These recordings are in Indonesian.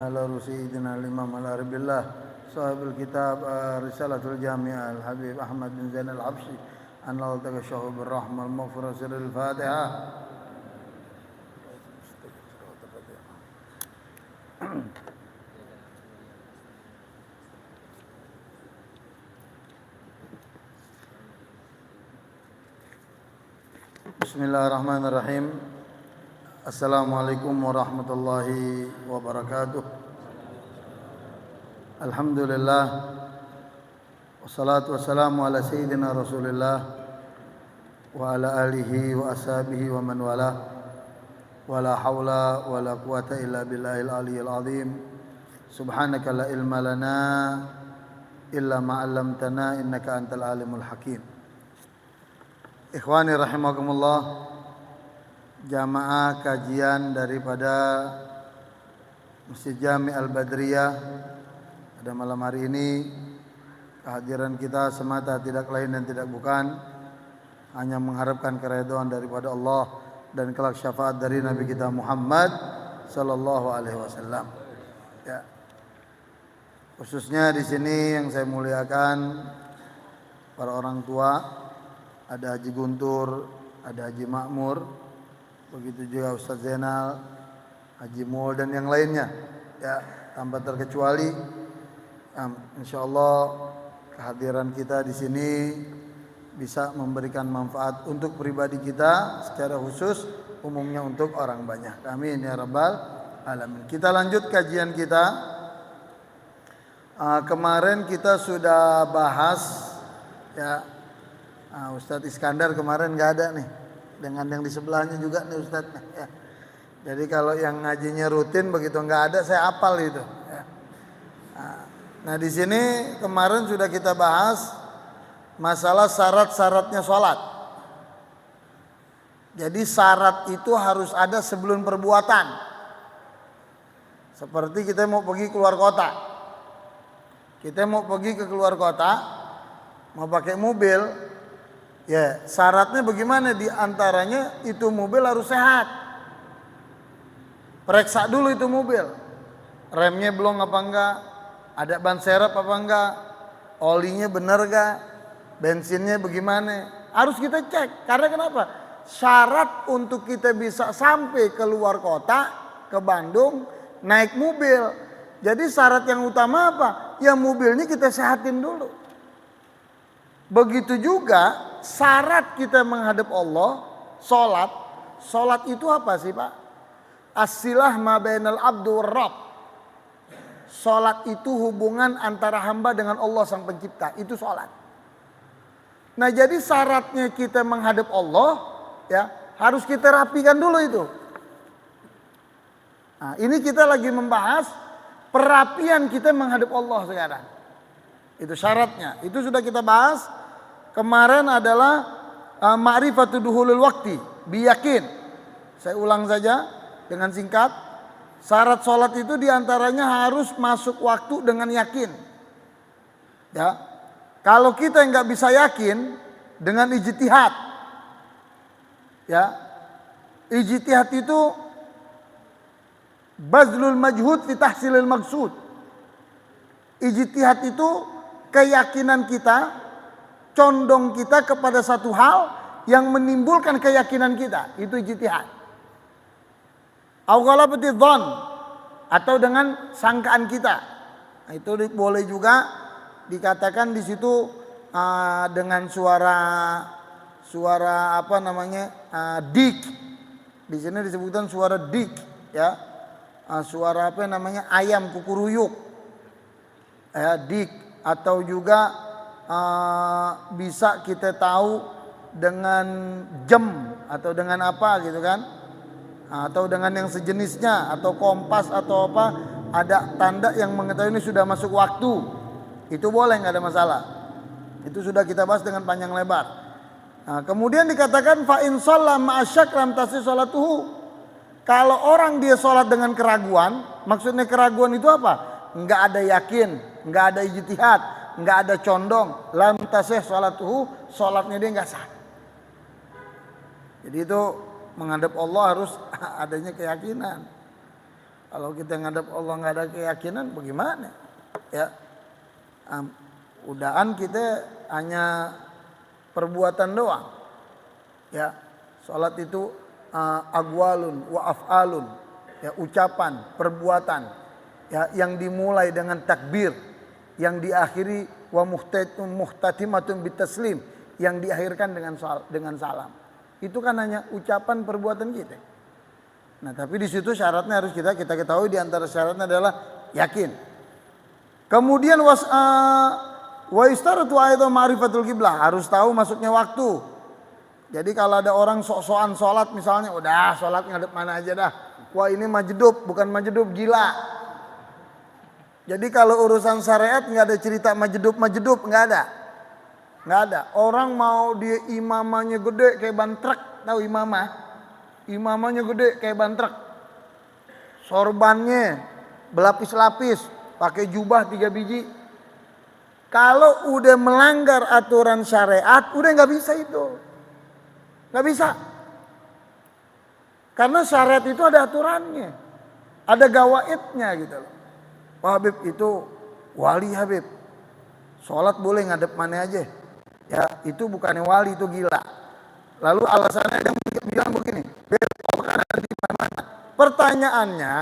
على سيدنا الإمام العرب الله صاحب الكتاب رسالة الجامعة الحبيب أحمد بن زين العبشي أن الله تغشاه بالرحمة المغفرة سر الفاتحة. Bismillahirrahmanirrahim. Assalamualaikum warahmatullahi wabarakatuh. Alhamdulillah. Wassalatu wassalamu ala sayyidina Rasulillah wa ala alihi wa ashabihi wa man wala. Wala hawla wala quwata illa billahil aliyyil azim. Subhanaka la ilma lana illa ma 'allamtana innaka antal alimul hakim. Ikhwani rahimakumullah, jamaah kajian daripada Masjid Jami' Al-Badriyah pada malam hari ini, kehadiran kita semata tidak lain dan tidak bukan hanya mengharapkan keridhaan daripada Allah dan kelak syafaat dari Nabi kita Muhammad sallallahu alaihi wasallam. Ya. Khususnya di sini yang saya muliakan para orang tua, ada Haji Guntur, ada Haji Makmur, begitu juga Ustaz Zainal, Haji Mul dan yang lainnya. Ya, tanpa terkecuali, insyaallah kehadiran kita di sini bisa memberikan manfaat untuk pribadi kita secara khusus, umumnya untuk orang banyak. Amin ya rabbal alamin. Kita lanjut kajian kita. Kemarin kita sudah bahas, ya. Ustadz Iskandar kemarin nggak ada nih, dengan yang di sebelahnya juga nih Ustadz. Ya. Jadi kalau yang ngajinya rutin begitu nggak ada, saya hafal itu. Ya. Nah di sini kemarin sudah kita bahas masalah syarat-syaratnya sholat. Jadi syarat itu harus ada sebelum perbuatan. Seperti kita mau pergi keluar kota, kita mau pergi ke keluar kota, mau pakai mobil. Ya, syaratnya bagaimana? Di antaranya itu mobil harus sehat. Periksa dulu itu mobil. Remnya belum apa enggak? Ada ban serep apa enggak? Olinya benar enggak? Bensinnya bagaimana? Harus kita cek. Karena kenapa? Syarat untuk kita bisa sampai keluar kota, ke Bandung, naik mobil. Jadi syarat yang utama apa? Ya mobilnya kita sehatin dulu. Begitu juga syarat kita menghadap Allah, sholat. Sholat itu apa sih Pak? As-silah ma bainal abdu war rabb. Sholat itu hubungan antara hamba dengan Allah sang pencipta. Itu sholat. Nah jadi syaratnya kita menghadap Allah, ya harus kita rapikan dulu itu. Nah ini kita lagi membahas perapian kita menghadap Allah sekarang. Itu syaratnya. Itu sudah kita bahas. Kemarin adalah ma'rifatu duhulul wakti, biyakin. Saya ulang saja dengan singkat. Syarat sholat itu diantaranya harus masuk waktu dengan yakin. Ya, kalau kita nggak bisa yakin dengan ijtihad, ya, ijtihad itu bazlul majhud fi tahsilil maksud. Ijtihad itu keyakinan kita, condong kita kepada satu hal yang menimbulkan keyakinan kita. Itu ijtihad. Au ghalabati dzan, atau dengan sangkaan kita. Nah, itu boleh juga dikatakan di situ dengan suara apa namanya? Dik. Di sini disebutkan suara dik, ya. Suara apa namanya? Ayam kukuruyuk. Ya, dik. Atau juga bisa kita tahu dengan jam atau dengan apa gitu kan, atau dengan yang sejenisnya, atau kompas atau apa, ada tanda yang mengetahui ini sudah masuk waktu, itu boleh, nggak ada masalah. Itu sudah kita bahas dengan panjang lebar. Nah, kemudian dikatakan fa in shalla ma'asyak lam tasih sholatuhu. Kalau orang dia sholat dengan keraguan, maksudnya keraguan itu apa? Nggak ada yakin, nggak ada ijtihad, nggak ada condong, lam tasih sholatuhu, sholatnya dia nggak sah. Jadi itu menghadap Allah harus adanya keyakinan. Kalau kita ngadep Allah nggak ada keyakinan, bagaimana? Ya, udahan kita hanya perbuatan doang. Ya, sholat itu agwalun wa af'alun, ya, ucapan, perbuatan, ya, yang dimulai dengan takbir, yang diakhiri wa muhtatimatun bitaslim, yang diakhirkan dengan salam. Itu kan hanya ucapan perbuatan kita. Nah, tapi di situ syaratnya harus kita ketahui, di antara syaratnya adalah yakin. Kemudian wa istaratu aidan ma'rifatul qiblah, harus tahu masuknya waktu. Jadi kalau ada orang sok-sokan sholat misalnya, udah sholat ngadep mana aja dah. Wah, ini majedub, bukan majedub, gila. Jadi kalau urusan syariat nggak ada cerita majedub, nggak ada. Nggak ada. Orang mau dia imamahnya gede kayak ban truk, tahu imamah? Imamahnya gede kayak ban truk. Sorbannya berlapis-lapis, pakai jubah 3 biji. Kalau udah melanggar aturan syariat, udah nggak bisa itu. Nggak bisa. Karena syariat itu ada aturannya. Ada gawaidnya gitu loh. Wah, Habib itu wali, Habib. Sholat boleh ngadep mana aja. Ya, itu bukannya wali, itu gila. Lalu alasannya dia bilang begini, Habib, Allah ada di mana-mana. Pertanyaannya,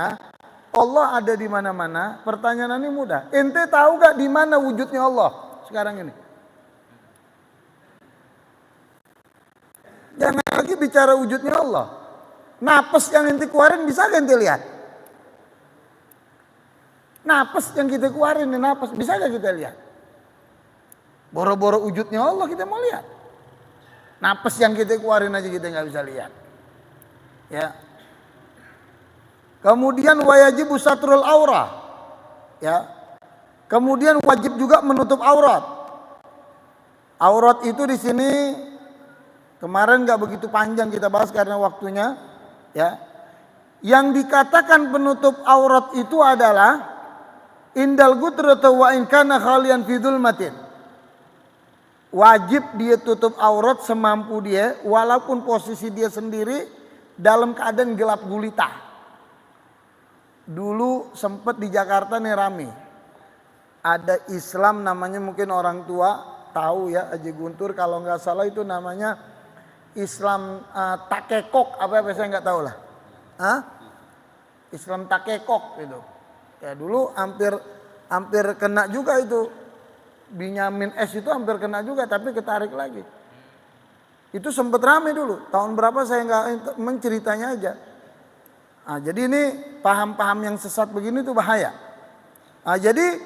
Allah ada di mana-mana. Pertanyaan ini mudah. Ente tahu gak di mana wujudnya Allah sekarang ini? Jangan lagi bicara wujudnya Allah. Napas yang ente keluarin bisa gak ente lihat? Napas yang kita keluarin, napas bisa gak kita lihat? Boro-boro wujudnya Allah kita mau lihat. Napas yang kita keluarin aja kita gak bisa lihat. Ya. Kemudian wajibu satrul aurah. Ya. Kemudian wajib juga menutup aurat. Aurat itu di sini kemarin nggak begitu panjang kita bahas karena waktunya, ya. Yang dikatakan penutup aurat itu adalah indal gutrata wa in kana khalian fi dzulmatin. Wajib dia tutup aurat semampu dia, walaupun posisi dia sendiri dalam keadaan gelap gulita. Dulu sempat di Jakarta nih rame. Ada Islam namanya, mungkin orang tua tahu ya, Haji Guntur, kalau nggak salah itu namanya Islam takekok, apa saya nggak tahu lah. Islam takekok itu. Ya dulu hampir kena juga itu. Binyamin S itu hampir kena juga, tapi ketarik lagi. Itu sempat rame dulu. Tahun berapa saya nggak menceritanya aja. Nah, jadi ini paham-paham yang sesat begini tuh bahaya. Nah, jadi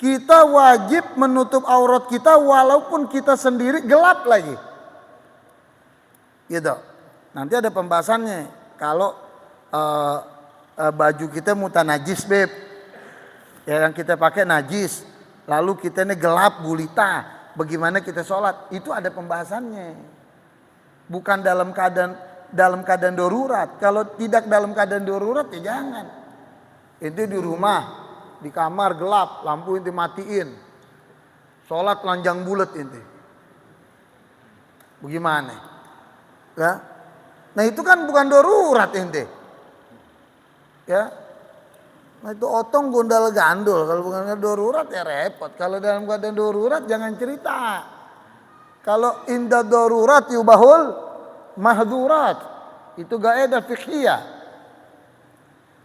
kita wajib menutup aurat kita walaupun kita sendiri gelap lagi. Gitu. Nanti ada pembahasannya. Kalau baju kita mutanajis, Beb. Ya, yang kita pakai najis. Lalu kita ini gelap gulita. Bagaimana kita sholat? Itu ada pembahasannya. Bukan dalam keadaan darurat. Kalau tidak dalam keadaan darurat ya jangan. Itu di rumah, di kamar gelap, lampu inti matiin. Sholat telanjang bulat inti. Bagaimana? Ya. Nah itu kan bukan darurat ente. Ya. Nah itu otong gondal gandul. Kalau bukan darurat ya repot. Kalau dalam keadaan darurat jangan cerita. Kalau indah darurat yubahul mahdurat. Itu gaedah fiqhiyah.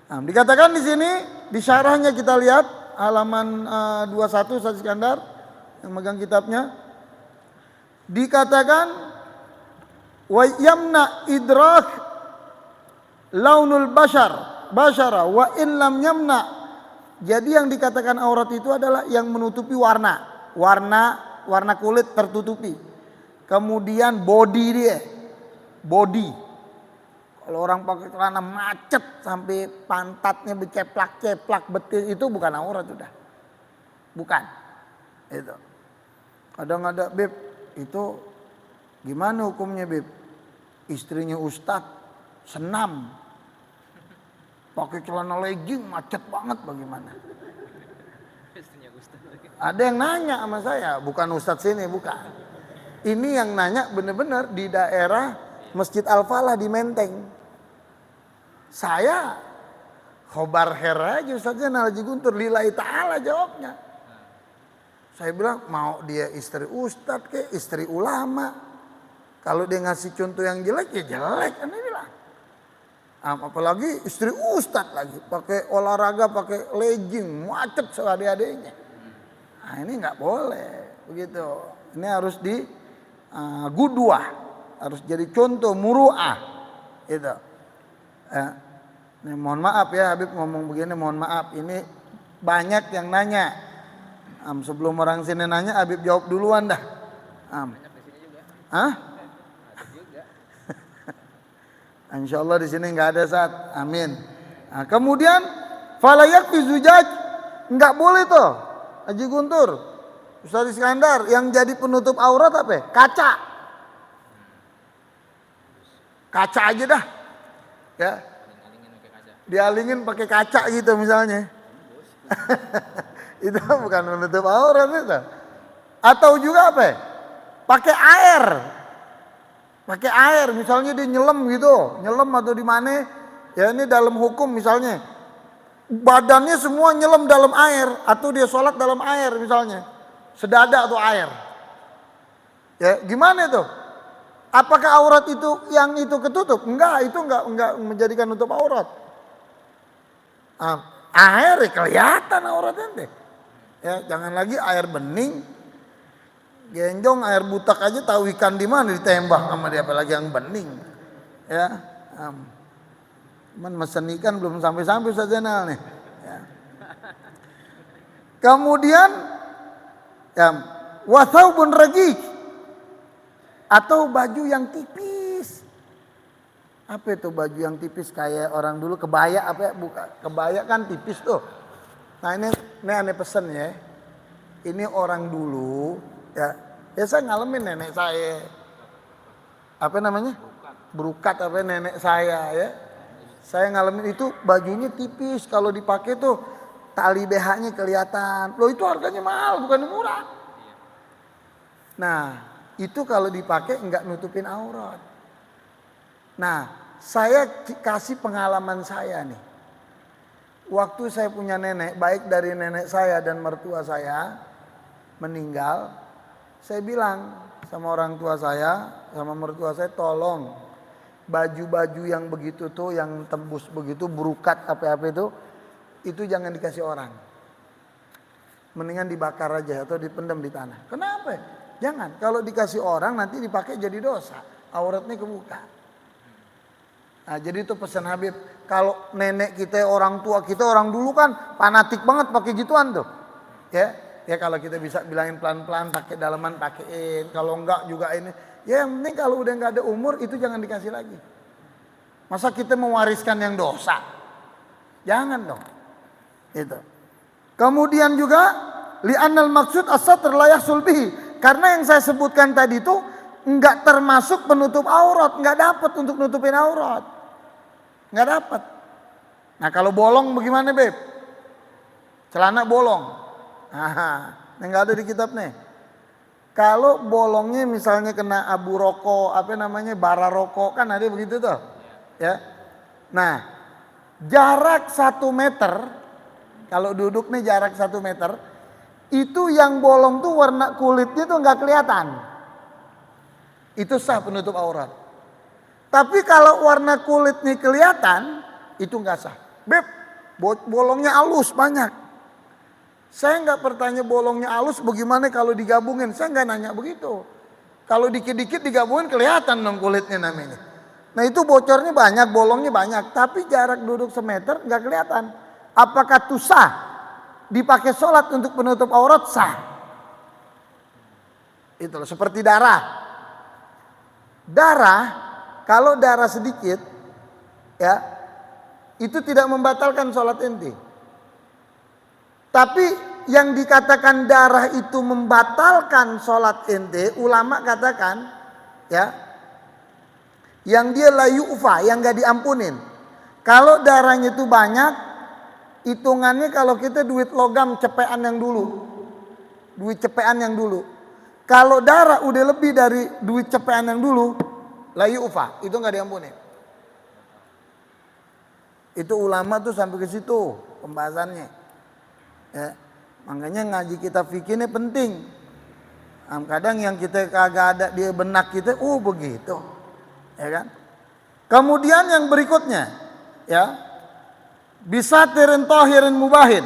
Nah, dikatakan di sini di syarahnya kita lihat halaman 21 Ustaz Iskandar yang megang kitabnya. Dikatakan wa yamna idrak launul basyara wa in lam yamna. Jadi yang dikatakan aurat itu adalah yang menutupi warna kulit tertutupi. Kemudian body dia. Body. Kalau orang pakai celana macet sampai pantatnya berceplak-ceplak betis, itu bukan aurat sudah. Bukan. Itu. Kadang ada, Beb, itu gimana hukumnya, Beb? Istrinya Ustadz senam. Pakai celana legging macet banget, bagaimana? Ada yang nanya sama saya, bukan Ustadz sini, bukan. Ini yang nanya benar-benar di daerah Masjid Al-Falah di Menteng. Saya khobar khair aja Ustaz Zainal Haji Guntur, lillahi ta'ala jawabnya. Saya bilang mau dia istri ustadz ke, istri ulama. Kalau dia ngasih contoh yang jelek ya jelek kan dia bilang. Apalagi istri ustadz lagi, pakai olahraga, pakai legging, macet seadik-adiknya. Nah ini nggak boleh begitu. Ini harus di gudwah, harus jadi contoh muru'ah. Itu. Ini mohon maaf ya Habib ngomong begini, mohon maaf. Ini banyak yang nanya. Sebelum orang sini nanya, Habib jawab duluan dah. Banyak di sini juga. Hah? Ada juga. Insya Allah di sini nggak ada saat. Amin. Nah, kemudian falayak fi zujaj, nggak boleh tuh Haji Guntur, Ustaz Iskandar, yang jadi penutup aurat apa? Kaca. Kaca aja dah. Ya. Dialingin pakai kaca gitu misalnya. Itu bukan menutup aurat itu. Atau juga apa? Pakai air. Pakai air, misalnya dia nyelam gitu, nyelam atau di mana? Ya ini dalam hukum misalnya. Badannya semua nyelam dalam air atau dia sholat dalam air misalnya. Sedada atau air. Ya, gimana itu? Apakah aurat itu yang itu ketutup? Enggak, itu enggak menjadikan nutup aurat. Air kelihatan auratnya deh. Ya, jangan lagi air bening, genjong, air butak aja tahu ikan di mana ditembak sama dia, apalagi yang bening. Ya, cuman mesen ikan belum sampai Ustaz Zainal nih. Ya. Kemudian, ya, wasaubun ragik atau baju yang tipis. Apa itu baju yang tipis kayak orang dulu kebaya apa ya? Bukan kebaya kan tipis tuh. Nah ini aneh pesen ya. Ini orang dulu ya. Ya saya ngalamin nenek saya. Apa namanya? Berukat apa nenek saya ya. Saya ngalamin itu bajunya tipis, kalau dipakai tuh tali BH-nya kelihatan. Loh itu harganya mahal bukan murah. Nah, itu kalau dipakai enggak nutupin aurat. Nah, saya kasih pengalaman saya nih. Waktu saya punya nenek, baik dari nenek saya dan mertua saya meninggal, saya bilang sama orang tua saya, sama mertua saya, tolong baju-baju yang begitu tuh, yang tembus begitu, berukat apa-apa itu jangan dikasih orang. Mendingan dibakar aja atau dipendam di tanah. Kenapa? Jangan, kalau dikasih orang nanti dipakai jadi dosa, auratnya kebuka. Nah, jadi itu pesan Habib, kalau nenek kita, orang tua kita, orang dulu kan fanatik banget pakai gituan tuh. Ya kalau kita bisa bilangin pelan-pelan, pakai dalaman pakein, kalau enggak juga ini. Ya yang penting kalau udah enggak ada umur itu jangan dikasih lagi. Masa kita mewariskan yang dosa? Jangan dong. Itu. Kemudian juga li'annal maksud as-satr la yahsul bihi. Karena yang saya sebutkan tadi itu enggak termasuk penutup aurat, enggak dapat untuk nutupin aurat. Enggak dapat. Nah, kalau bolong bagaimana, Beb? Celana bolong. Nah, ini enggak ada di kitab nih. Kalau bolongnya misalnya kena abu rokok, apa namanya, bara rokok, kan ada begitu tuh. Ya. Nah, jarak 1 meter, kalau duduk nih jarak 1 meter, itu yang bolong tuh warna kulitnya tuh nggak kelihatan. Itu sah penutup aurat. Tapi kalau warna kulitnya kelihatan, itu nggak sah. Beb, bolongnya halus banyak. Saya nggak bertanya bolongnya halus bagaimana kalau digabungin. Saya nggak nanya begitu. Kalau dikit-dikit digabungin kelihatan dong kulitnya namanya. Nah itu bocornya banyak, bolongnya banyak. Tapi jarak duduk semeter nggak kelihatan. Apakah itu sah? Dipakai sholat untuk penutup aurat sah. Itu loh, seperti darah. Darah, kalau darah sedikit, ya, itu tidak membatalkan sholat ente. Tapi yang dikatakan darah itu membatalkan sholat ente, ulama katakan, ya, yang dia la yu'fa, yang gak diampunin. Kalau darahnya itu banyak, hitungannya kalau kita duit logam cepean yang dulu. Duit cepean yang dulu. Kalau darah udah lebih dari duit cepean yang dulu, la yu'fa, itu gak diampuni. Itu ulama tuh sampai ke situ pembahasannya. Ya. Makanya ngaji kita fikih ini penting. Kadang yang kita kagak ada di benak kita, begitu. Ya kan? Kemudian yang berikutnya, ya. Bisa tirin tohirin mubahin.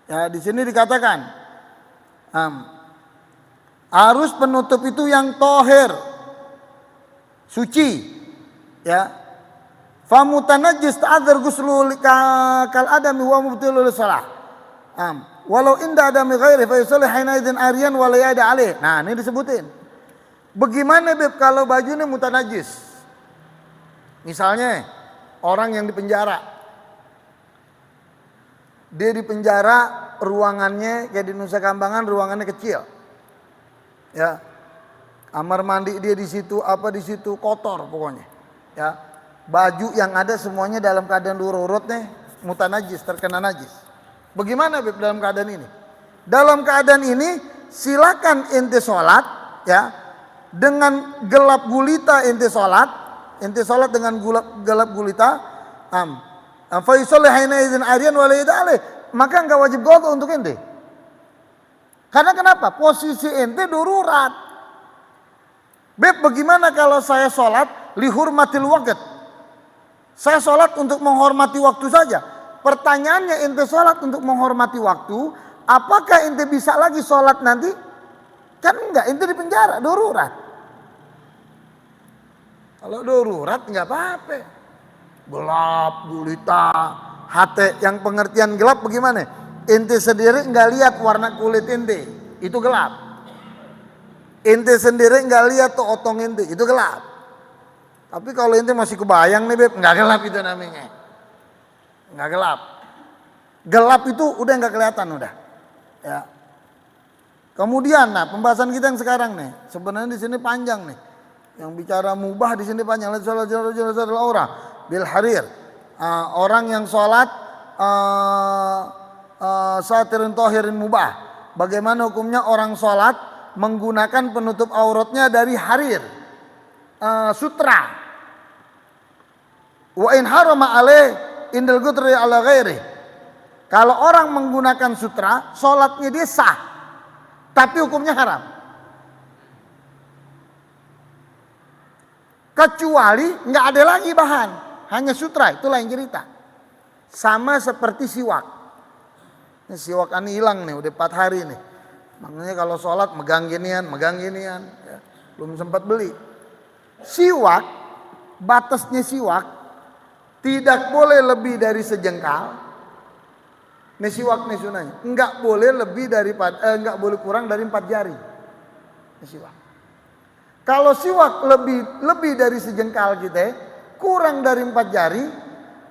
Ya, di sini dikatakan harus penutup itu yang tohir, suci, ya. Famutanajjis ta'adzur ghuslu kal adami wa mubtilul salah. Walau inda adami ghairi fa yusalli hina idzin ariyan wa la yada alaih. Nah, ini disebutin. Bagaimana Beb kalau bajunya mutanajis? Misalnya orang yang di penjara. Dia di penjara, ruangannya kayak di Nusa Kambangan, ruangannya kecil. Ya. Kamar mandi dia di situ, apa di situ, kotor pokoknya. Ya. Baju yang ada semuanya dalam keadaan dururut nih, mutanajis, terkena najis. Bagaimana Beb dalam keadaan ini? Dalam keadaan ini silakan ente sholat, ya, dengan gelap gulita ente sholat dengan gelap gulita, fa yusalli hina idzin ariyan wa la yada alaih. Maka enggak wajib qadha untuk ente. Karena kenapa? Posisi ente darurat. Beb, bagaimana kalau saya sholat lihurmatil waqt? Saya sholat untuk menghormati waktu saja. Pertanyaannya, ente sholat untuk menghormati waktu, apakah ente bisa lagi sholat nanti? Kan enggak, ente di penjara, darurat. Kalau darurat enggak apa-apa. Gelap, gulita, hati yang pengertian gelap bagaimana? Ente sendiri enggak lihat warna kulit ente, itu gelap. Ente sendiri enggak lihat tuh otong ente, itu gelap. Tapi kalau ente masih kebayang nih Beb, enggak gelap itu namanya. Enggak gelap. Gelap itu udah enggak kelihatan udah. Ya. Kemudian pembahasan kita yang sekarang nih, sebenarnya di sini panjang nih. Yang bicara mubah di sini panjang. Orang bil harir. Orang yang sholat satirin tohirin mubah. Bagaimana hukumnya orang sholat menggunakan penutup auratnya dari harir, sutra. Wa in harama alaih indal gutri ala ghairi. Kalau orang menggunakan sutra, sholatnya dia sah, tapi hukumnya haram. Kecuali nggak ada lagi bahan, hanya sutra, itu lain cerita. Sama seperti siwak. Ini siwak ini hilang nih, udah 4 hari nih. Makanya kalau sholat megang ginian, ya. Belum sempat beli. Siwak, batasnya siwak tidak boleh lebih dari sejengkal. Nih siwak nih sunahnya, enggak boleh lebih dari enggak boleh kurang dari 4 jari. Nih siwak. Kalau siwak lebih dari sejengkal kita, kurang dari 4 jari,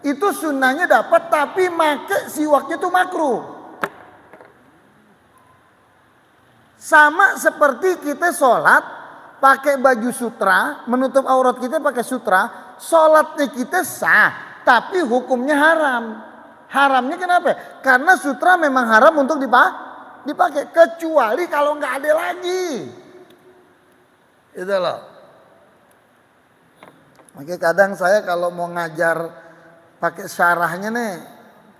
itu sunnahnya dapat, tapi make siwaknya itu makruh. Sama seperti kita sholat pakai baju sutra, menutup aurat kita pakai sutra, sholatnya kita sah, tapi hukumnya haram. Haramnya kenapa? Karena sutra memang haram untuk dipakai, kecuali kalau nggak ada lagi. Itu loh. Makanya kadang saya kalau mau ngajar pakai syarahnya nih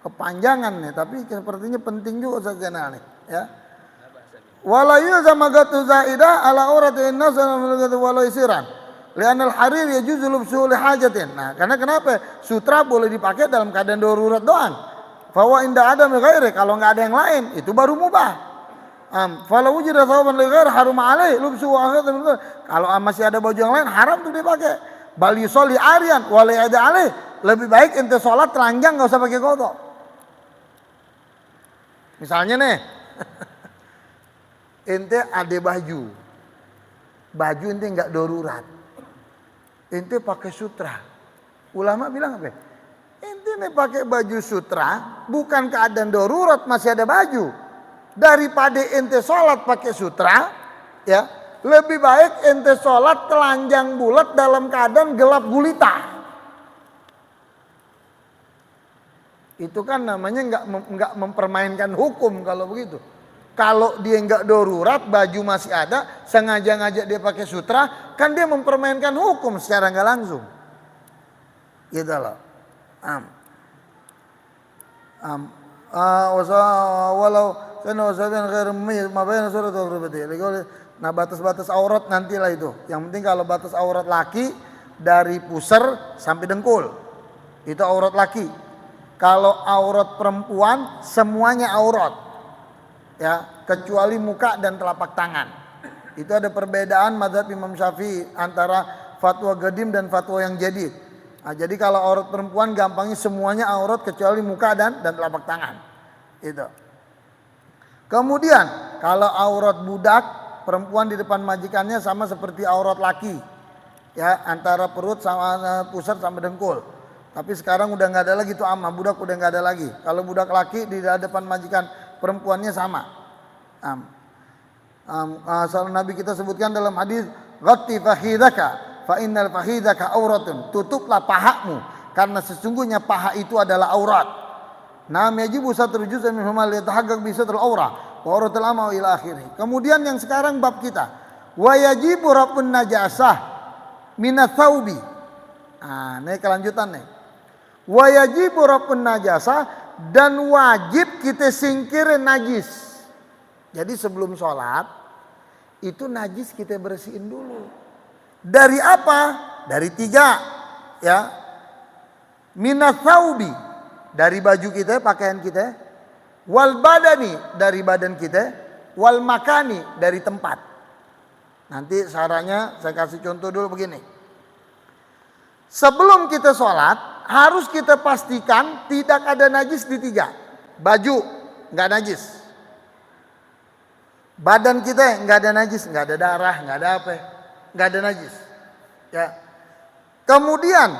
kepanjangan nih, tapi sepertinya penting juga Ustaz Zainal nih, ya. Wala yuzamagatu zaidah ala auratin nas wala isiran. Li'anal harir yajuzu lubsuhu li hajatin. Nah, karena kenapa? Sutra boleh dipakai dalam keadaan darurat doang. Fa wa inda adam ghairi, kalau enggak ada yang lain itu baru mubah. Falau wujida thawban li ghairi harum alaih lubsuhu akhatan. Kalau masih ada baju yang lain haram tuh dipakai. Bal yusolli aryan wa la yada alaih. Lebih baik ente sholat telanjang enggak usah pakai kodok. Misalnya nih ente ada baju ente enggak darurat, ente pakai sutra. Ulama bilang apa? Ente nih pakai baju sutra, bukan keadaan darurat masih ada baju. Daripada ente sholat pakai sutra, ya lebih baik ente sholat telanjang bulat dalam keadaan gelap gulita. Itu kan namanya enggak mempermainkan hukum kalau begitu. Kalau dia enggak darurat, baju masih ada, sengaja ngajak dia pakai sutra, kan dia mempermainkan hukum secara enggak langsung. Gitu loh. Am. Am. Walau kana wasabian ghair mabaina surat al-rubati. Nah, batas-batas aurat nantilah itu. Yang penting kalau batas aurat laki dari pusar sampai dengkul. Itu aurat laki. Kalau aurat perempuan semuanya aurat. Ya, kecuali muka dan telapak tangan. Itu ada perbedaan mazhab Imam Syafi'i antara fatwa qadim dan fatwa yang jadid. Nah, jadi kalau aurat perempuan gampangnya semuanya aurat kecuali muka dan telapak tangan. Itu. Kemudian kalau aurat budak perempuan di depan majikannya sama seperti aurat laki. Ya, antara perut sama pusar sama dengkul. Tapi sekarang udah nggak ada lagi tuh amma, budak udah nggak ada lagi. Kalau budak laki di depan majikan perempuannya sama. Asal Nabi kita sebutkan dalam hadis, "Ghatti fakhidaka fa innal fakhidaka auratun." Tutuplah pahamu karena sesungguhnya paha itu adalah aurat. Nam yajibu satrul juz'a min humal yatahaqqaq bi satrul aurah wa auratul ama ila akhirih. Kemudian yang sekarang bab kita, wa yajibu rafun najasah minats tsaubi. Ini kelanjutan nih. Wa yajibu rafun najasah, dan wajib kita singkirin najis. Jadi sebelum sholat itu najis kita bersihin dulu. Dari apa? Dari 3 ya. Minats tsaubi, dari baju kita, pakaian kita. Wal badani, dari badan kita. Wal makani, dari tempat. Nanti caranya saya kasih contoh dulu begini. Sebelum kita sholat harus kita pastikan tidak ada najis di 3. Baju nggak najis, badan kita nggak ada najis, nggak ada darah, nggak ada apa, nggak ada najis. Ya. Kemudian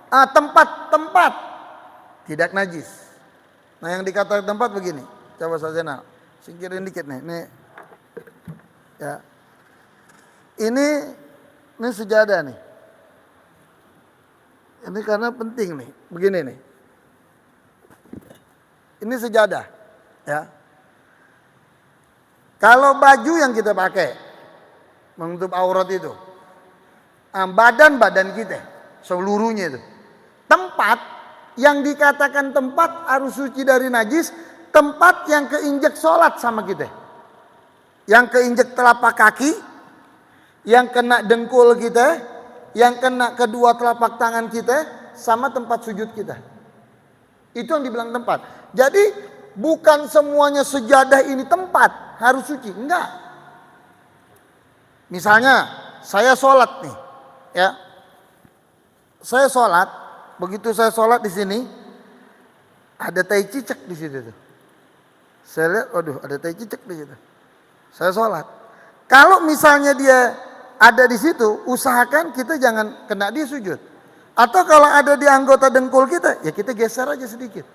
tempat-tempat tidak najis. Nah, yang dikatakan tempat begini. Coba saya singkirin dikit nih. Nih. Ya. Ini sejadah nih. Ini karena penting nih, begini nih. Ini sejadah, ya. Kalau baju yang kita pakai menutup aurat itu, badan kita seluruhnya itu. Tempat yang dikatakan tempat harus suci dari najis, tempat yang keinjek sholat sama kita, yang keinjek telapak kaki, yang kena dengkul kita, yang kena kedua telapak tangan kita, sama tempat sujud kita. Itu yang dibilang tempat. Jadi bukan semuanya sejadah ini tempat harus suci, enggak. Misalnya saya sholat nih, ya. Saya sholat, begitu saya sholat di sini ada tai cicak di situ tuh. Saya lihat, waduh, ada tai cicak di situ. Saya sholat. Kalau misalnya dia ada di situ, usahakan kita jangan kena dia sujud. Atau kalau ada di anggota dengkul kita, ya kita geser aja sedikit.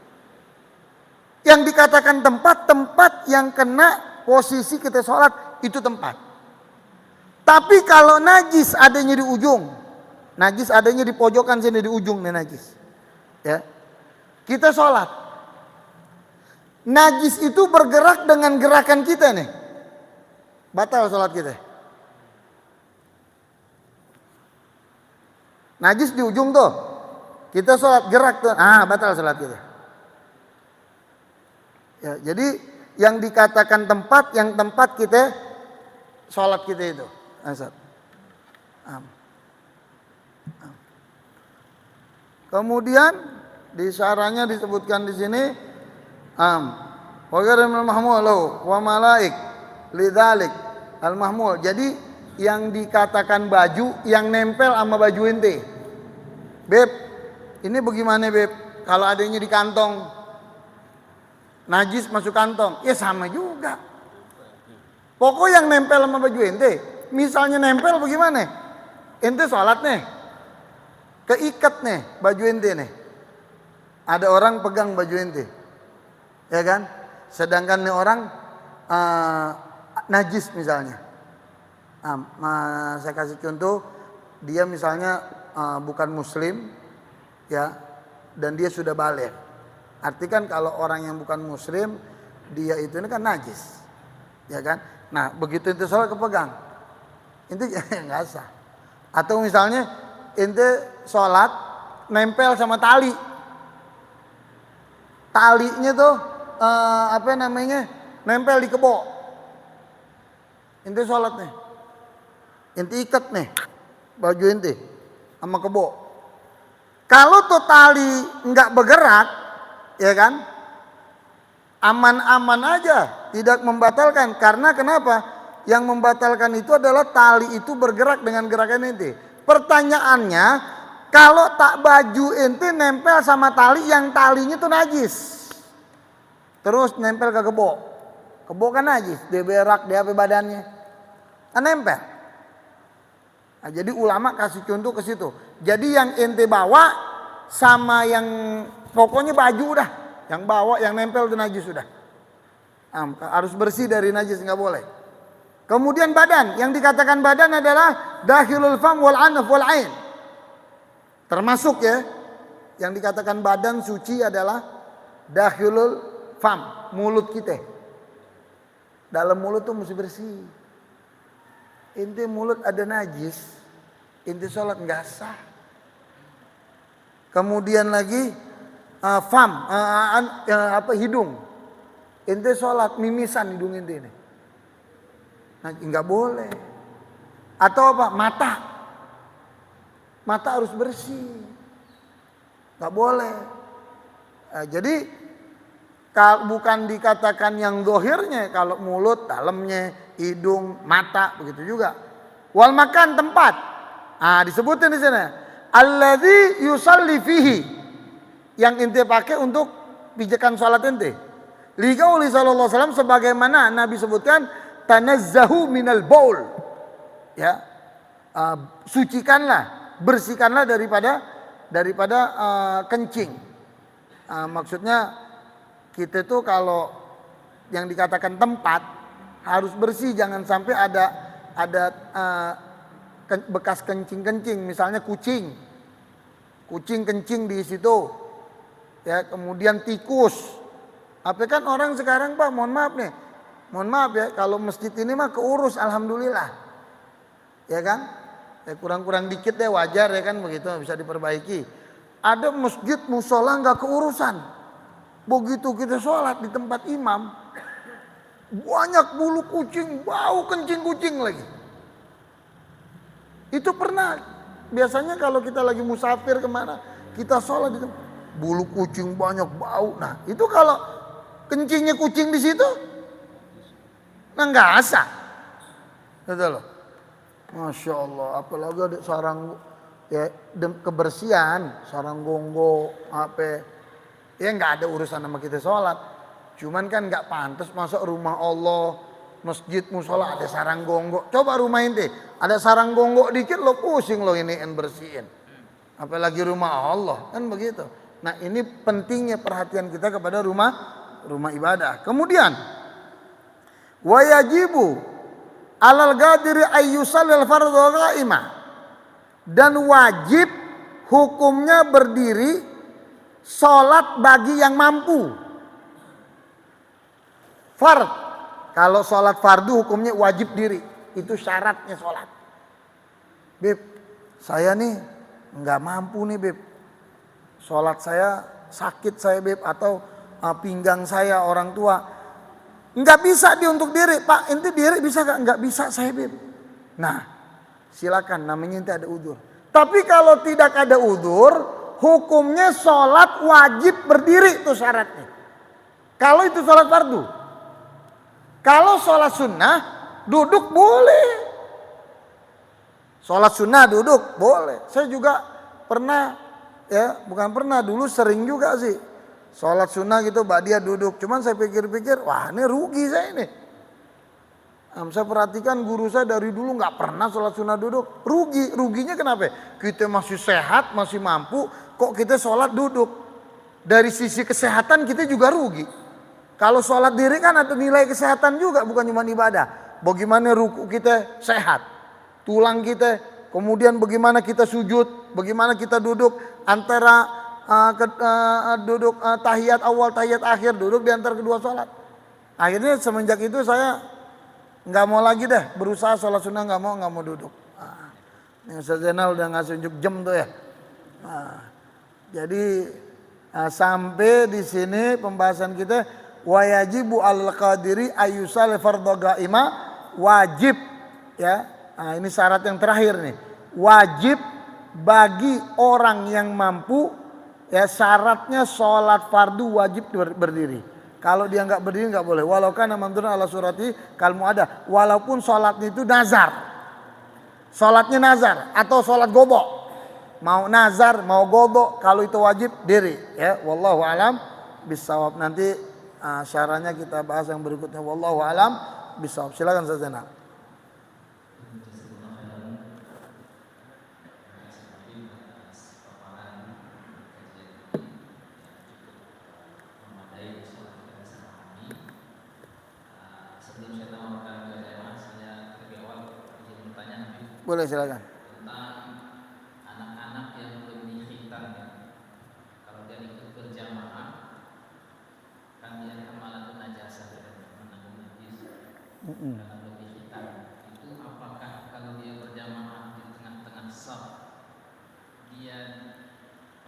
Yang dikatakan tempat yang kena posisi kita sholat, itu tempat. Tapi kalau najis adanya di ujung, najis adanya di pojokan sini, di ujung nih najis. Ya. Kita sholat. Najis itu bergerak dengan gerakan kita nih. Batal sholat kita. Najis di ujung tuh. Kita sholat gerak tuh. Batal sholat kita. Ya, jadi yang dikatakan tempat, yang tempat kita sholat kita itu. Kemudian di syarahnya disebutkan di sini wa ghairal mahmul wa malaik lidzalik al mahmul. Jadi yang dikatakan baju yang nempel sama baju ente. Beb, ini bagaimana beb? Kalau adanya di kantong, najis masuk kantong, ya sama juga. Pokok yang nempel sama baju ente. Misalnya nempel bagaimana? Ente sholat nih, keikat nih baju ente nih. Ada orang pegang baju ente, ya kan? Sedangkan nih orang najis misalnya. Saya kasih contoh, dia misalnya bukan muslim, ya, dan dia sudah balik. Arti kan kalau orang yang bukan muslim, dia itu ini kan najis, ya kan? Nah begitu ente sholat kepegang, ente nggak sah. Atau misalnya ente sholat nempel sama tali, talinya tuh nempel di kebo. Ente sholat nih, ente ikat nih baju ente sama kebo. Kalau tuh tali nggak bergerak, ya kan, aman-aman aja, tidak membatalkan. Karena kenapa? Yang membatalkan itu adalah tali itu bergerak dengan gerakan ente. Pertanyaannya, kalau tak baju ente nempel sama tali yang talinya tuh najis, terus nempel ke kebo kan najis, dia berak dia apa badannya, kan nempel. Nah, jadi ulama kasih contoh ke situ. Jadi yang ente bawa sama yang pokoknya baju dah, yang bawa yang nempel itu najis sudah. Harus bersih dari najis, nggak boleh. Kemudian badan, yang dikatakan badan adalah dakhilul fam wal anf wal ain. Termasuk ya, yang dikatakan badan suci adalah dakhilul fam, mulut kita. Dalam mulut tuh mesti bersih. Ente mulut ada najis, ente sholat nggak sah. Kemudian lagi hidung. Ente sholat mimisan hidung ente ini. Nah, nggak boleh. Atau apa? Mata harus bersih. Nggak boleh. Nah, jadi bukan dikatakan yang dohirnya, kalau mulut, dalamnya, hidung, mata, begitu juga. Wal makan, tempat. Disebutin di sana. Alladzi yusalli fihi, yang ente pakai untuk pijakan salat ente. Liqauli sallallahu alaihi wasallam, sebagaimana Nabi sebutkan, tanazzahu minal baul. Ya. Sucikanlah, bersihkanlah daripada kencing. Maksudnya kita tuh kalau yang dikatakan tempat harus bersih, jangan sampai ada bekas kencing-kencing, misalnya kucing kencing di situ, ya, kemudian tikus. Apa kan orang sekarang Pak, mohon maaf ya, kalau masjid ini mah keurus, alhamdulillah, ya kan, ya kurang dikit deh, wajar ya kan, begitu bisa diperbaiki. Ada masjid musola nggak keurusan, begitu kita sholat di tempat imam, banyak bulu kucing, bau kencing kucing lagi. Itu pernah, biasanya kalau kita lagi musafir kemana, kita sholat di tempat, bulu kucing banyak, bau. Nah itu kalau kencingnya kucing di situ, nah nggak asah, gitu loh. Masya Allah, apalagi ada sarang, ya, kebersihan, sarang gonggo, apa, ya nggak ada urusan sama kita sholat. Cuman kan nggak pantas masuk rumah Allah, masjid musola ada sarang gonggo. Coba rumah ente ada sarang gonggo dikit, lo pusing lo iniin bersihin. Apalagi rumah Allah, kan begitu. Nah ini pentingnya perhatian kita kepada rumah ibadah. Kemudian wajibu alal gadiri ayyusallil fardhu qaimah, dan wajib hukumnya berdiri sholat bagi yang mampu. Fard, kalau sholat fardu hukumnya wajib diri, itu syaratnya sholat. Beb, saya nih nggak mampu nih Beb, sholat saya sakit saya Beb, atau pinggang saya orang tua, nggak bisa dia untuk diri. Pak, ente diri bisa nggak bisa saya Beb. Nah silakan, namanya ente ada udzur. Tapi kalau tidak ada udzur, hukumnya sholat wajib berdiri, itu syaratnya. Kalau itu sholat fardu. Kalau sholat sunnah duduk boleh. Sholat sunnah duduk boleh. Saya juga pernah, ya bukan pernah, dulu sering juga sih sholat sunnah gitu, dia duduk. Cuman saya pikir-pikir, wah ini rugi saya ini. Saya perhatikan guru saya dari dulu nggak pernah sholat sunnah duduk. Ruginya kenapa? Kita masih sehat, masih mampu, kok kita sholat duduk. Dari sisi kesehatan kita juga rugi. Kalau sholat diri kan ada nilai kesehatan juga, bukan cuma ibadah. Bagaimana ruku kita sehat, tulang kita, kemudian bagaimana kita sujud, bagaimana kita duduk antara duduk tahiyat awal, tahiyat akhir, duduk di antara kedua sholat. Akhirnya semenjak itu saya nggak mau lagi deh berusaha sholat sunnah, nggak mau duduk. Yang Ustaz Zainal udah ngasih unjuk jam tuh ya. Jadi Nah, sampai di sini pembahasan kita wajibu al-qadiri ayyusal fardhu gaima, wajib ya. Nah, ini syarat yang terakhir nih. Wajib bagi orang yang mampu ya, syaratnya sholat fardu wajib berdiri. Kalau dia nggak berdiri nggak boleh. Walau kana mamdun ala surati kal muada. Walaupun sholatnya itu nazar. Sholatnya nazar atau sholat gobok. Mau nazar, mau gobok, kalau itu wajib diri ya. Wallahu alam bisawab. Nanti syaratnya kita bahas yang berikutnya. Wallahu alam bisawab. Silakan Ustaz Zainal. Sebelum saya tawarkan ke jamaah, saya lebih awal izin bertanya Boleh silakan. tentang anak-anak yang belum dihitan ya. Kalau dia ikut berjamaah, kan dia kamalatun najasah ya, mengandung najis. Karena belum dihitan, itu apakah kalau dia berjamaah di tengah-tengah shaf dia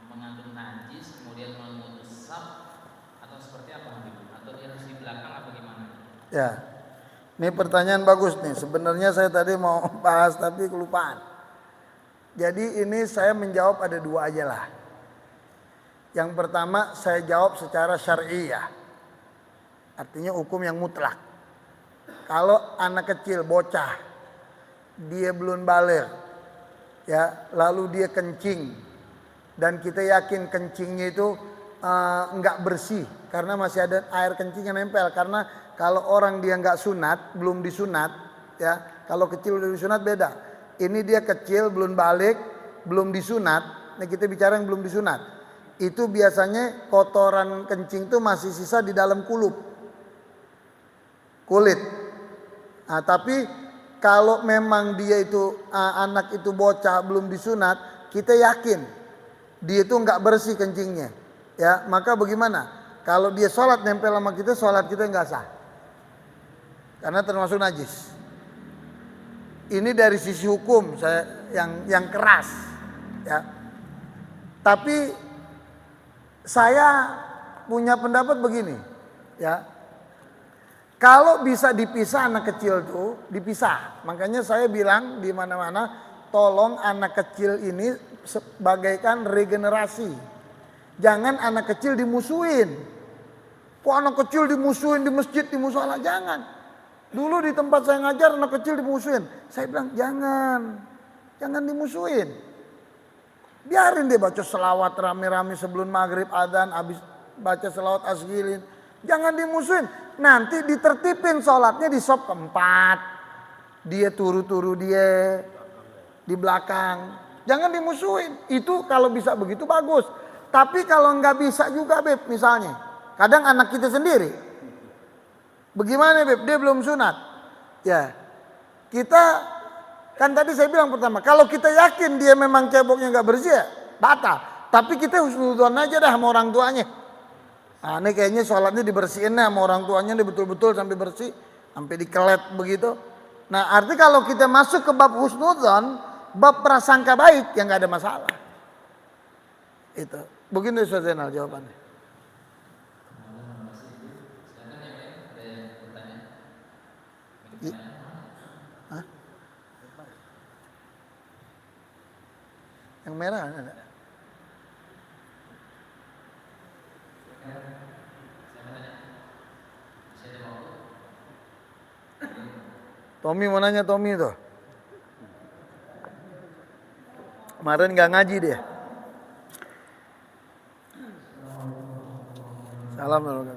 mengandung najis kemudian memutus shaf atau seperti apa Habib? Atau dia harus di belakang apa gimana? Ya. Ini pertanyaan bagus nih. Sebenarnya saya tadi mau bahas tapi kelupaan. Jadi ini saya menjawab ada dua aja lah. Yang pertama saya jawab secara syariah. Artinya hukum yang mutlak. Kalau anak kecil, bocah, dia belum balik, ya, lalu dia kencing, dan kita yakin kencingnya itu nggak bersih karena masih ada air kencing yang nempel. Karena kalau orang dia nggak sunat, belum disunat, ya, kalau kecil udah disunat beda. Ini dia kecil, belum balik, belum disunat. Nah kita bicara yang belum disunat. Itu biasanya kotoran kencing itu masih sisa di dalam kulit. Nah, tapi kalau memang dia itu anak itu bocah belum disunat, kita yakin dia itu nggak bersih kencingnya. Ya, maka bagaimana? Kalau dia sholat nempel sama kita, sholat kita nggak sah. Karena termasuk najis. Ini dari sisi hukum saya yang keras, ya. Tapi saya punya pendapat begini, ya. Kalau bisa dipisah anak kecil tuh dipisah. Makanya saya bilang di mana-mana, tolong anak kecil ini sebagaikan regenerasi. Jangan anak kecil dimusuhin. Kok anak kecil dimusuhin di masjid, di musola? Jangan. Dulu di tempat saya ngajar anak kecil dimusuhin. Saya bilang jangan dimusuhin. Biarin dia baca selawat rame-rame sebelum maghrib adzan, habis baca selawat asgilin. Jangan dimusuhin. Nanti ditertipin sholatnya di sop keempat. Dia turu-turu dia di belakang. Jangan dimusuhin. Itu kalau bisa begitu bagus. Tapi kalau nggak bisa juga Beb, misalnya. Kadang anak kita sendiri. Bagaimana Beb? Dia belum sunat. Ya, kita kan tadi saya bilang pertama, kalau kita yakin dia memang ceboknya nggak bersih ya batal. Tapi kita husnudzon aja dah sama orang tuanya. Nah, ini kayaknya sholatnya dibersihin sama orang tuanya, dia betul-betul sampai bersih, sampai dikelet begitu. Nah, arti kalau kita masuk ke bab husnudzon, bab prasangka baik, yang nggak ada masalah. Itu. Begini Ustaz Zainal jawabannya. Hah? Yang merah ada. Tommy mau nanya Tommy tuh. Kemarin nggak ngaji dia. Salam dulu.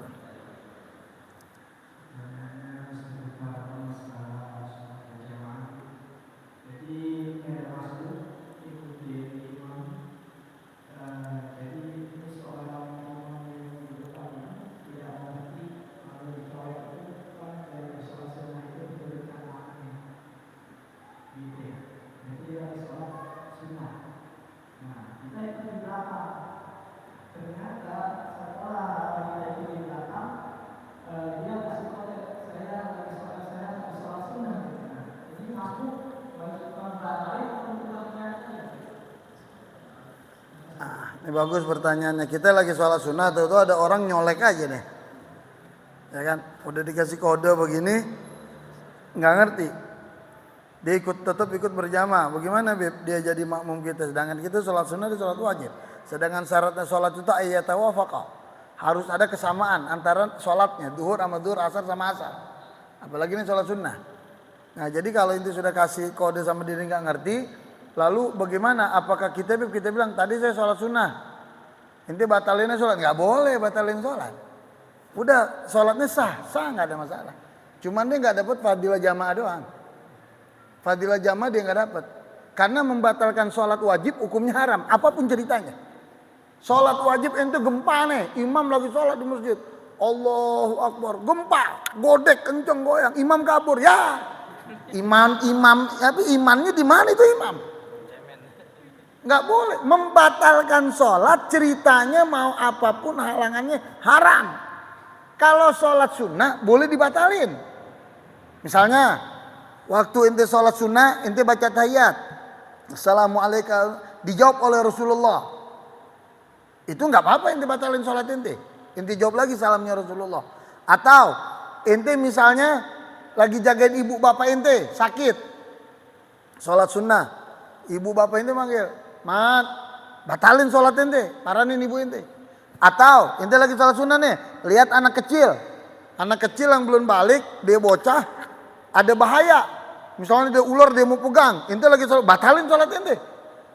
Ini bagus pertanyaannya. Kita lagi sholat sunnah, tuh ada orang nyolek aja nih. Ya kan, udah dikasih kode begini, nggak ngerti. Dia tetap ikut berjamaah. Bagaimana dia jadi makmum kita? Sedangkan kita sholat sunnah di sholat wajib. Sedangkan syaratnya sholat itu ayyatawafaqa. Harus ada kesamaan antara sholatnya, duhur sama duhur, asar sama asar. Apalagi ini sholat sunnah. Nah jadi kalau itu sudah kasih kode sama diri nggak ngerti, lalu bagaimana? Apakah kita bilang tadi saya sholat sunnah, inti batalinnya sholat? Nggak boleh batalin sholat. Udah sholatnya sah nggak ada masalah. Cuman dia nggak dapat fadilah jamaah doang. Fadilah jamaah dia nggak dapat. Karena membatalkan sholat wajib hukumnya haram, apapun ceritanya. Sholat wajib itu gempa nih, imam lagi sholat di masjid, Allahu Akbar, gempa, godek kenceng goyang, imam kabur, ya. Imam, tapi imannya di mana itu imam? Nggak boleh membatalkan sholat, ceritanya mau apapun halangannya haram. Kalau sholat sunnah boleh dibatalin. Misalnya waktu ente sholat sunnah, ente baca tahiyat, Assalamualaikum, dijawab oleh Rasulullah. Itu nggak apa-apa ente batalin sholat ente. Ente jawab lagi salamnya Rasulullah. Atau ente misalnya lagi jagain ibu bapak ente sakit, sholat sunnah, ibu bapak ente manggil, mat, batalin sholat ente, paranin ibu ente. Atau ente lagi sholat sunnah nih, lihat anak kecil yang belum balik, dia bocah, ada bahaya, misalnya dia ular dia mau pegang, ente lagi sholat, batalin sholat ente.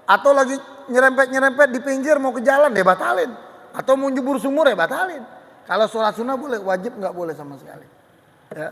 Atau lagi nyerempet di pinggir mau ke jalan, dia batalin. Atau mau jebur sumur, ya batalin. Kalau sholat sunnah boleh, wajib nggak boleh sama sekali. Ya.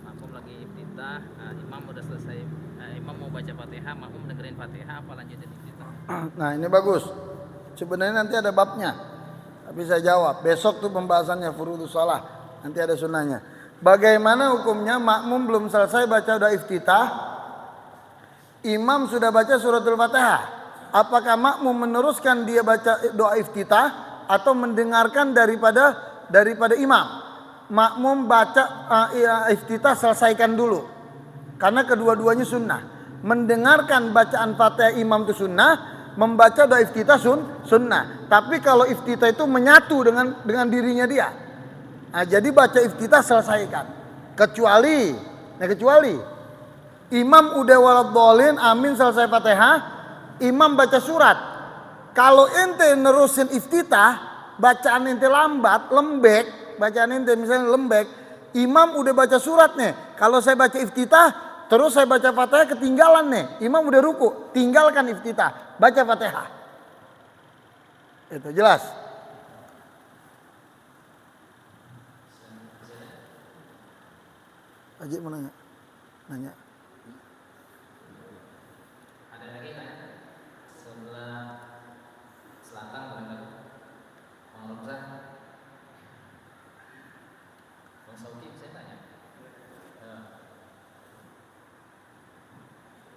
Makmum lagi iftitah, imam udah selesai, imam mau baca Fatihah, makmum dengerin Fatihah apa lanjutin iftitah? Nah ini bagus. Sebenarnya nanti ada babnya, tapi saya jawab besok tuh pembahasannya furudus shalah, nanti ada sunnahnya. Bagaimana hukumnya makmum belum selesai baca doa iftitah, imam sudah baca suratul Fatihah? Apakah makmum meneruskan dia baca doa iftitah atau mendengarkan daripada imam? Makmum baca iftitah selesaikan dulu, karena kedua-duanya sunnah. Mendengarkan bacaan Fatihah imam itu sunnah, membaca doa iftitah sunnah. Tapi kalau iftitah itu menyatu dengan dirinya dia, nah, jadi baca iftitah selesaikan. Kecuali imam udah waladhdallin amin selesai Fatihah, imam baca surat. Kalau ente nerusin iftitah, bacaan ente lembek, bacaan ente misalnya lembek, imam udah baca surat nih. Kalau saya baca iftitah, terus saya baca Fatihah ketinggalan nih, imam udah ruku, tinggalkan iftitah, baca Fatihah. Itu jelas. Haji mau nanya.